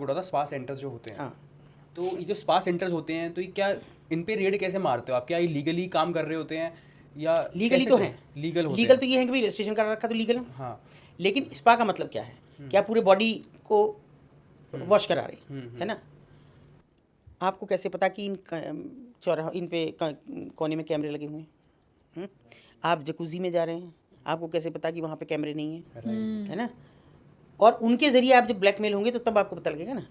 बोला था spa centres जो होते हैं, हाँ, तो ये जो स्पा सेंटर्स होते हैं तो ये क्या इन पे रेड कैसे मारते हो आप? क्या ये लीगली काम कर रहे होते हैं या लीगली तो हैं, लीगल होते लीगल हैं? तो ये है कि भाई रजिस्ट्रेशन करा रखा तो लीगल है। हाँ। लेकिन स्पा का मतलब क्या है, क्या पूरे बॉडी को वॉश करा रहे हैं, है ना। आपको कैसे पता कि इन चौराहा इन पे कोने में कैमरे लगे हुए हैं? आप जकूजी में जा रहे हैं, आपको कैसे पता कि वहाँ पे कैमरे नहीं हैं, है ना। और उनके ज़रिए आप जब ब्लैकमेल होंगे तो तब आपको पता लगेगा ना।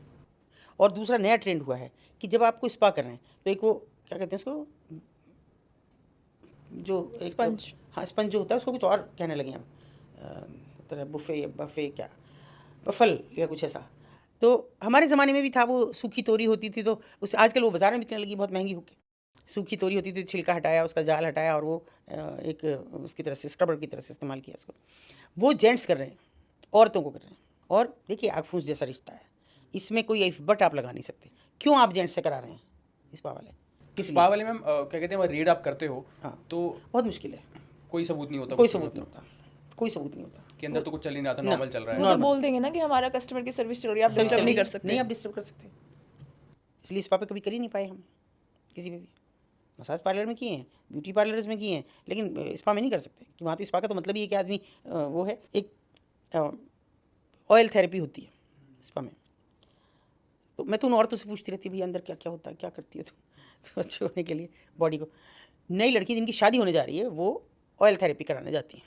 और दूसरा नया ट्रेंड हुआ है कि जब आपको स्पा कर रहे हैं तो एक वो क्या कहते हैं उसको, जो एक स्पंज। हाँ स्पंज जो होता है उसको कुछ और कहने लगे हम, तरह बुफे बफे क्या बफल या कुछ ऐसा। तो हमारे ज़माने में भी था, वो सूखी तोरी होती थी, तो उस आजकल वो बाज़ार में बिकने लगी बहुत महंगी होके। सूखी तोरी होती थी, छिलका हटाया, उसका जाल हटाया और वो एक उसकी तरह से स्क्रबर की तरह से इस्तेमाल किया उसको। वो जेंट्स कर रहे हैं, औरतों को कर रहे हैं। और देखिए आग फूस जैसा रिश्ता है, इसमें कोई इफ बट आप लगा नहीं सकते। क्यों आप जेंट्स से करा रहे हैं स्पा वाले? तो स्पा वाले मैम क्या कहते हैं, रेड आप करते हो हाँ, तो बहुत मुश्किल है, कोई सबूत नहीं होता? कोई सबूत नहीं होता, कोई सबूत नहीं होता कि अंदर तो कुछ चल ही नहीं रहा था, नॉर्मल चल रहा वो है। तो बोल देंगे ना कि हमारा कस्टमर की सर्विस चल रही है, आप डिस्टर्ब नहीं कर सकते। नहीं, आप डिस्टर्ब कर सकते, इसलिए स्पा पे कभी कर ही नहीं पाए हम किसी पे भी। मसाज पार्लर में किए हैं, ब्यूटी पार्लर्स में किए हैं, लेकिन स्पा में नहीं कर सकते कि वहाँ तो स्पा का तो मतलब ही है कि आदमी वो है एक ऑयल थेरेपी होती है स्पा में। तो मैं तो उन औरतों से पूछती रहती है, भैया अंदर क्या क्या होता है, क्या करती है तो अच्छे होने के लिए बॉडी को। नई लड़की जिनकी शादी होने जा रही है वो ऑयल थेरेपी कराने जाती हैं,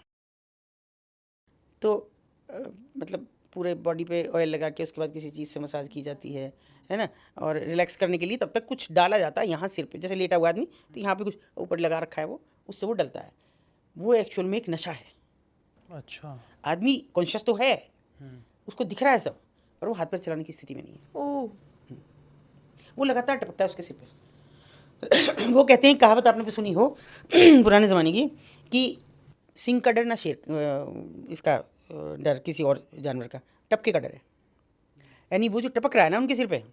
तो मतलब पूरे बॉडी पे ऑयल लगा के उसके बाद किसी चीज़ से मसाज की जाती है ना। और रिलैक्स करने के लिए तब तक कुछ डाला जाता है यहाँ सिर पे, जैसे लेटा हुआ आदमी तो यहाँ पे कुछ ऊपर लगा रखा है, वो उससे वो डलता है। वो एक्चुअल में एक नशा है। अच्छा। आदमी कॉन्शियस तो है, उसको दिख रहा है सब, पर वो हाथ पैर चलाने की स्थिति में नहीं है। ओह, वो लगातार टपकता है उसके सिर पे। वो कहते हैं, कहावत आपने भी सुनी हो पुराने ज़माने की, कि सिंह का डर ना शेर इसका डर किसी और जानवर का, टपके का डर है। यानी वो जो टपक रहा है ना उनके सिर पे,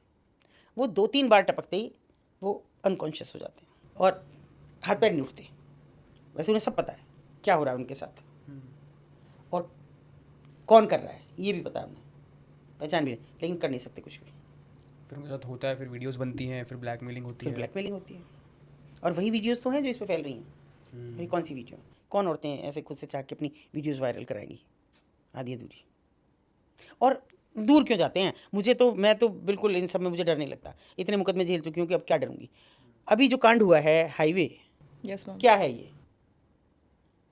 वो 2-3 बार टपकते ही वो अनकॉन्शियस हो जाते हैं और हाथ पैर नहीं उठते। वैसे उन्हें सब पता है क्या हो रहा है उनके साथ और कौन कर रहा है, ये भी पता है उन्हें, पहचान भी नहीं, लेकिन कर नहीं सकते कुछ भी। फिर उनके साथ होता है, फिर वीडियोस बनती हैं, फिर ब्लैकमेलिंग होती फिर है। ब्लैकमेलिंग होती है, और वही वीडियोस तो हैं जो इस पे फैल रही हैं। अभी कौन सी वीडियो, कौन औरतें ऐसे खुद से चाह के अपनी वीडियोस वायरल कराएंगी आधी अधूरी? और दूर क्यों जाते हैं? मैं तो बिल्कुल इन सब में मुझे डर नहीं लगता, इतने मुकदमे झेल चुकी हूँ कि अब क्या डरूंगी। अभी जो कांड हुआ है हाईवे, यस मैम। क्या है ये?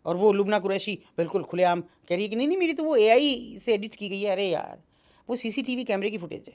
और वो लुबना कुरैशी बिल्कुल खुलेआम कह रही है कि नहीं नहीं मेरी तो वो AI से एडिट की गई है। अरे यार, वो CCTV कैमरे की फुटेज है।